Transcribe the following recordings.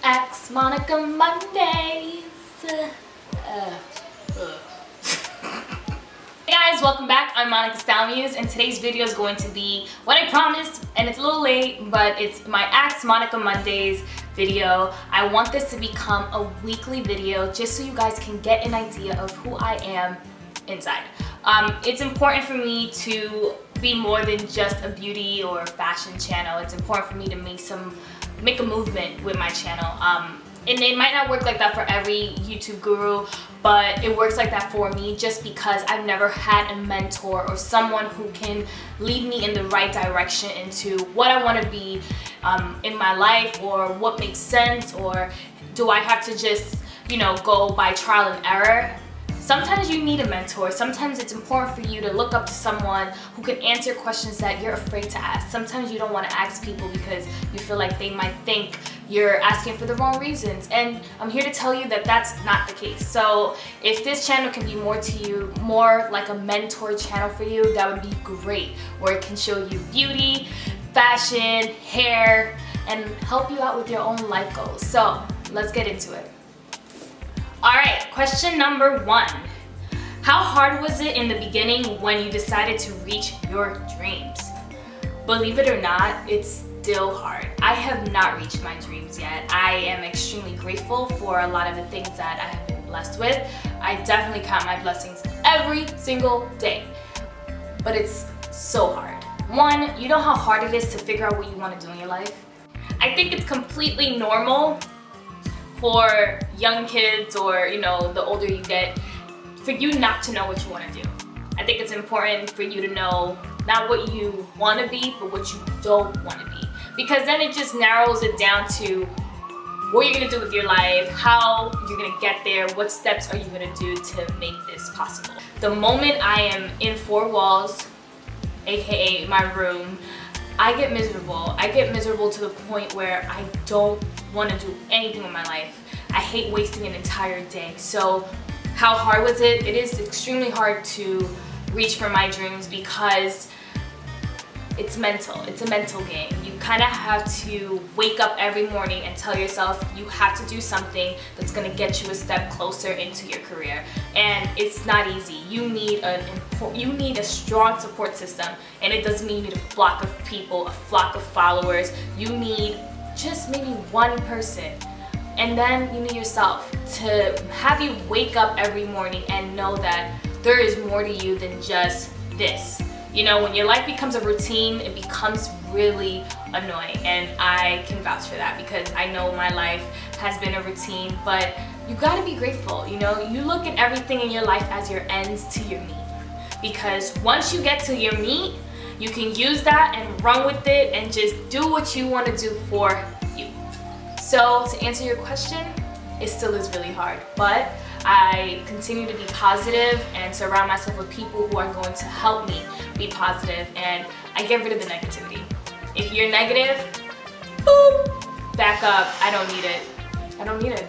X Monica Mondays. Hey guys, welcome back. I'm Monica Stalmuse, and today's video is going to be what I promised, and it's a little late, but it's my X Monica Mondays video. I want this to become a weekly video just so you guys can get an idea of who I am inside. It's important for me to be more than just a beauty or fashion channel. It's important for me to make a movement with my channel. And it might not work like that for every YouTube guru, but it works like that for me just because I've never had a mentor or someone who can lead me in the right direction into what I want to be in my life, or what makes sense, or do I have to just, you know, go by trial and error. Sometimes you need a mentor. Sometimes it's important for you to look up to someone who can answer questions that you're afraid to ask. Sometimes you don't want to ask people because you feel like they might think you're asking for the wrong reasons. And I'm here to tell you that that's not the case. So if this channel can be more to you, more like a mentor channel for you, that would be great. Where it can show you beauty, fashion, hair, and help you out with your own life goals. So let's get into it. Alright, question number 1. How hard was it in the beginning when you decided to reach your dreams? Believe it or not, it's still hard. I have not reached my dreams yet. I am extremely grateful for a lot of the things that I have been blessed with. I definitely count my blessings every single day. But it's so hard. 1, you know how hard it is to figure out what you want to do in your life? I think it's completely normal for young kids, or you know, the older you get, for you not to know what you want to do. I think it's important for you to know not what you want to be, but what you don't want to be, because then it just narrows it down to what you're going to do with your life, how you're going to get there, what steps are you going to do to make this possible. The moment I am in 4 walls, aka my room, I get miserable. I get miserable to the point where I don't want to do anything with my life. I hate wasting an entire day. So how hard was it? It is extremely hard to reach for my dreams because it's mental. It's a mental game. You kind of have to wake up every morning and tell yourself you have to do something that's going to get you a step closer into your career. And it's not easy. You need a strong support system, and it doesn't mean you need a flock of people, a flock of followers. You need just maybe one person, and then you need yourself to have you wake up every morning and know that there is more to you than just this. You know, when your life becomes a routine, it becomes really annoying, and I can vouch for that because I know my life has been a routine. But you gotta be grateful. You know, you look at everything in your life as your ends to your meet, because once you get to your meet, you can use that and run with it and just do what you want to do for you. So to answer your question, it still is really hard, but I continue to be positive and surround myself with people who are going to help me be positive, and I get rid of the negativity. If you're negative, boop, back up. I don't need it. I don't need it.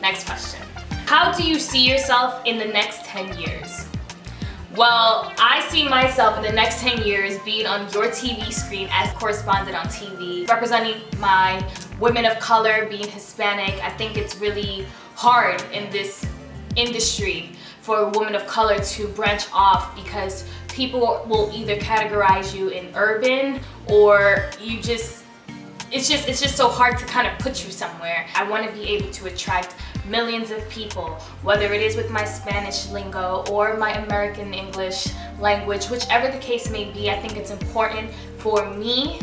Next question. How do you see yourself in the next 10 years? Well, I see myself in the next 10 years being on your TV screen as correspondent on TV, representing my women of color, being Hispanic. I think it's really hard in this industry for a woman of color to branch off, because people will either categorize you in urban, or you just, it's just so hard to kind of put you somewhere. I want to be able to attract millions of people, whether it is with my Spanish lingo or my American English language, whichever the case may be. I think it's important for me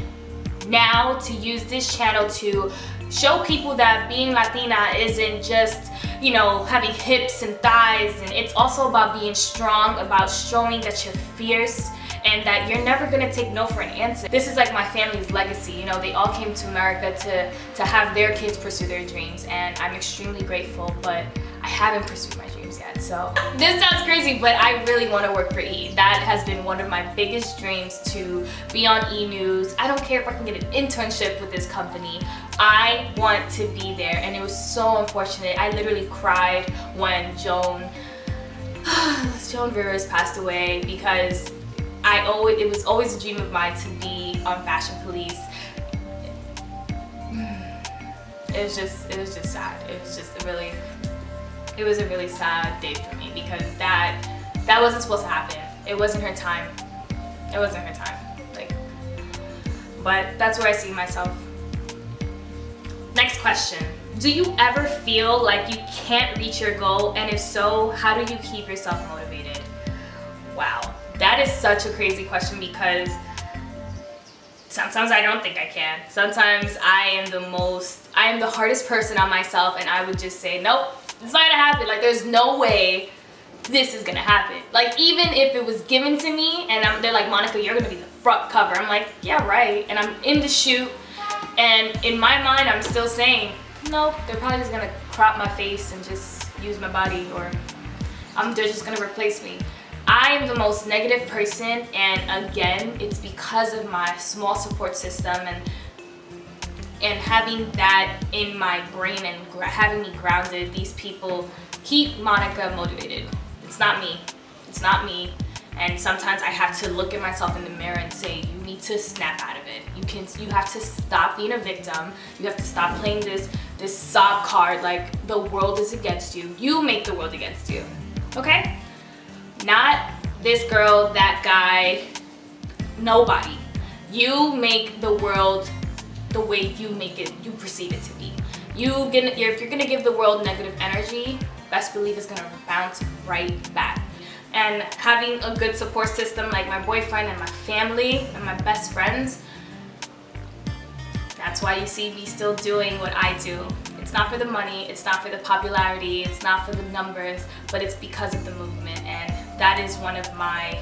now to use this channel to show people that being Latina isn't just, you know, having hips and thighs, and it's also about being strong, about showing that you're fierce, and that you're never gonna take no for an answer. This is like my family's legacy. You know, they all came to America to have their kids pursue their dreams, and I'm extremely grateful, but I haven't pursued my dreams yet. So this sounds crazy, but I really want to work for E! That has been one of my biggest dreams, to be on E! News. I don't care if I can get an internship with this company. I want to be there, and it was so unfortunate. I literally cried when Joan Rivers passed away, because it was always a dream of mine to be on Fashion Police. it was just sad. It was a really sad day for me, because that wasn't supposed to happen. It wasn't her time. It wasn't her time. Like, but that's where I see myself. Next question. Do you ever feel like you can't reach your goal? And if so, how do you keep yourself motivated? Wow, that is such a crazy question, because sometimes I don't think I can. Sometimes I am the hardest person on myself, and I would just say, nope, it's not gonna happen. Like, there's no way this is gonna happen. Like, even if it was given to me and they're like, Monica, you're gonna be the front cover. I'm like, yeah, right. And I'm in the shoot, and in my mind, I'm still saying, nope, they're probably just gonna crop my face and just use my body, or they're just gonna replace me. I am the most negative person, and again, it's because of my small support system and having that in my brain and having me grounded. These people keep Monica motivated. It's not me. It's not me. And sometimes I have to look at myself in the mirror and say, you need to snap out of it. You have to stop being a victim. You have to stop playing this sob card like the world is against you. You make the world against you. Okay? Not this girl, that guy, nobody. You make the world the way you perceive it to be. If you're gonna give the world negative energy, best believe it's gonna bounce right back. And having a good support system like my boyfriend and my family and my best friends, that's why you see me still doing what I do. It's not for the money, it's not for the popularity, it's not for the numbers, but it's because of the movement. And that is one of my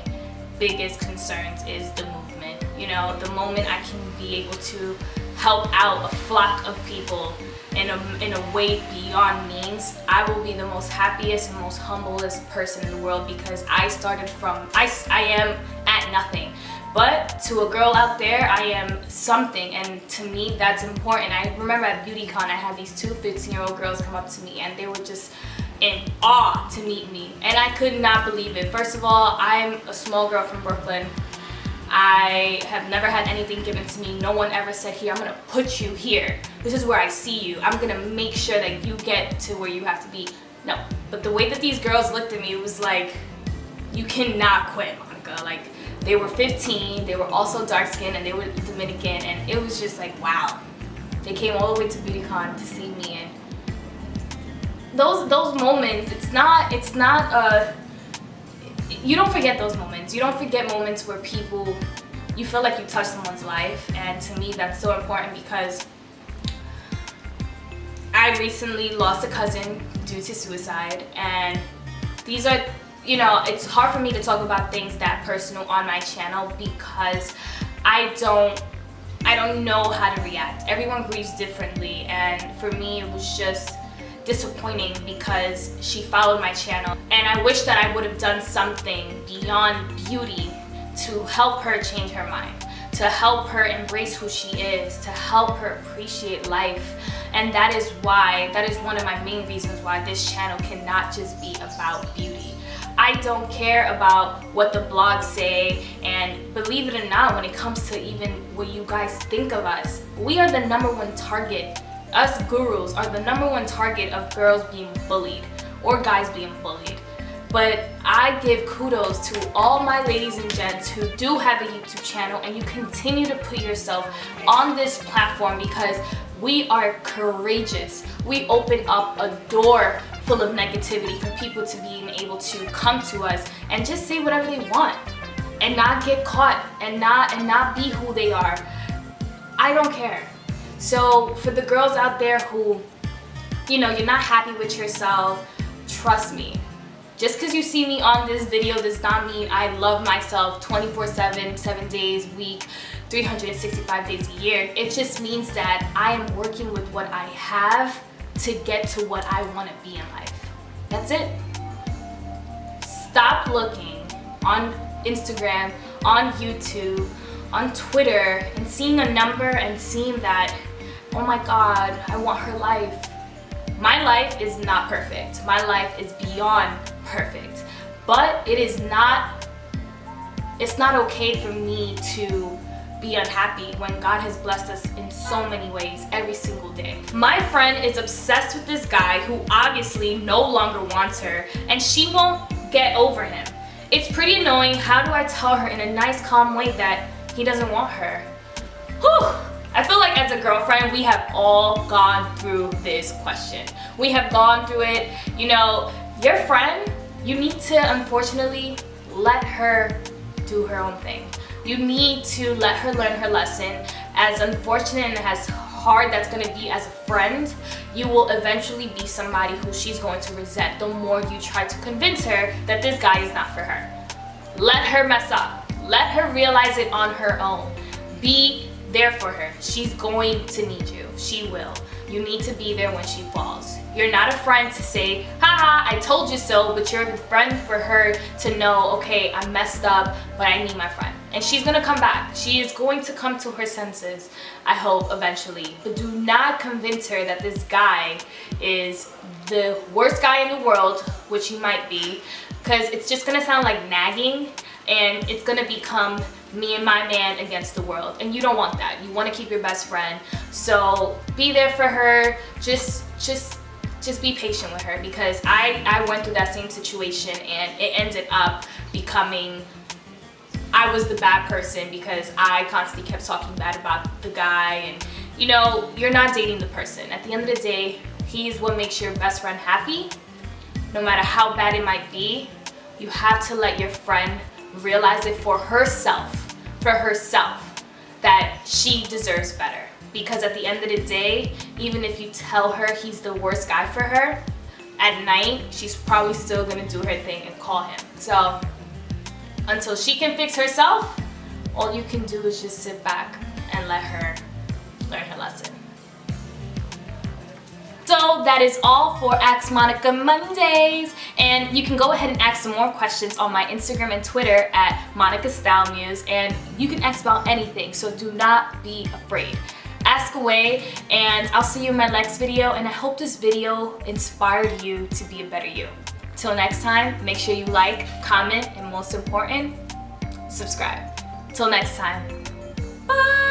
biggest concerns, is the movement. You know, the moment I can be able to help out a flock of people in a way beyond means, I will be the most happiest and most humblest person in the world, because I started from, I am at nothing. But to a girl out there, I am something, and to me that's important. I remember at BeautyCon, I had these two 15-year-old girls come up to me, and they were just in awe to meet me, and I could not believe it. First of all, I'm a small girl from Brooklyn. I have never had anything given to me. No one ever said, here, I'm gonna put you here. This is where I see you. I'm gonna make sure that you get to where you have to be. No, but the way that these girls looked at me, it was like, you cannot quit, Monica. Like, they were 15, they were also dark-skinned, and they were Dominican, and it was just like, wow. They came all the way to BeautyCon to see me, and those moments, you don't forget those moments. You don't forget moments where you feel like you touched someone's life, and to me that's so important, because I recently lost a cousin due to suicide, and these are, you know, it's hard for me to talk about things that personal on my channel, because I don't know how to react. Everyone grieves differently, and for me it was just disappointing, because she followed my channel, and I wish that I would have done something beyond beauty to help her change her mind, to help her embrace who she is, to help her appreciate life. And that is one of my main reasons why this channel cannot just be about beauty. I don't care about what the blogs say, and believe it or not, when it comes to even what you guys think of us, we are the #1 target. Us gurus are the #1 target of girls being bullied or guys being bullied. But I give kudos to all my ladies and gents who do have a YouTube channel, and you continue to put yourself on this platform, because we are courageous. We open up a door full of negativity for people to be able to come to us and just say whatever they want and not get caught and not be who they are. I don't care. So for the girls out there who, you know, you're not happy with yourself, trust me. Just because you see me on this video does not mean I love myself 24/7, 7 days a week, 365 days a year. It just means that I am working with what I have to get to what I want to be in life. That's it. Stop looking on Instagram, on YouTube, on Twitter, and seeing a number and seeing that, oh my God, I want her life. My life is not perfect. My life is beyond perfect. But it's not okay for me to be unhappy when God has blessed us in so many ways every single day. My friend is obsessed with this guy who obviously no longer wants her, and she won't get over him. It's pretty annoying. How do I tell her in a nice, calm way that he doesn't want her? Whew! I feel like as a girlfriend, we have all gone through this question. We have gone through it. You know, your friend, you need to unfortunately let her do her own thing. You need to let her learn her lesson. As unfortunate and as hard that's going to be as a friend, you will eventually be somebody who she's going to resent the more you try to convince her that this guy is not for her. Let her mess up. Let her realize it on her own. Be there for her. She's going to need you. She will. You need to be there when she falls. You're not a friend to say, haha, I told you so, but you're a friend for her to know, okay, I messed up, but I need my friend. And she's gonna come back. She is going to come to her senses, I hope, eventually. But do not convince her that this guy is the worst guy in the world, which he might be, because it's just gonna sound like nagging, and it's gonna become me and my man against the world, and you don't want that. You want to keep your best friend. So be there for her. Just be patient with her, because I went through that same situation, and it ended up becoming I was the bad person because I constantly kept talking bad about the guy. And you know, you're not dating the person. At the end of the day, he's what makes your best friend happy. No matter how bad it might be, you have to let your friend realize it for herself, that she deserves better. Because at the end of the day, even if you tell her he's the worst guy for her, at night, she's probably still gonna do her thing and call him. So until she can fix herself, all you can do is just sit back and let her learn her lesson. So that is all for Ask Monica Mondays, and you can go ahead and ask some more questions on my Instagram and Twitter at Monica Style Muse, and you can ask about anything, so do not be afraid. Ask away, and I'll see you in my next video, and I hope this video inspired you to be a better you. Till next time, make sure you like, comment, and most important, subscribe. Till next time, bye!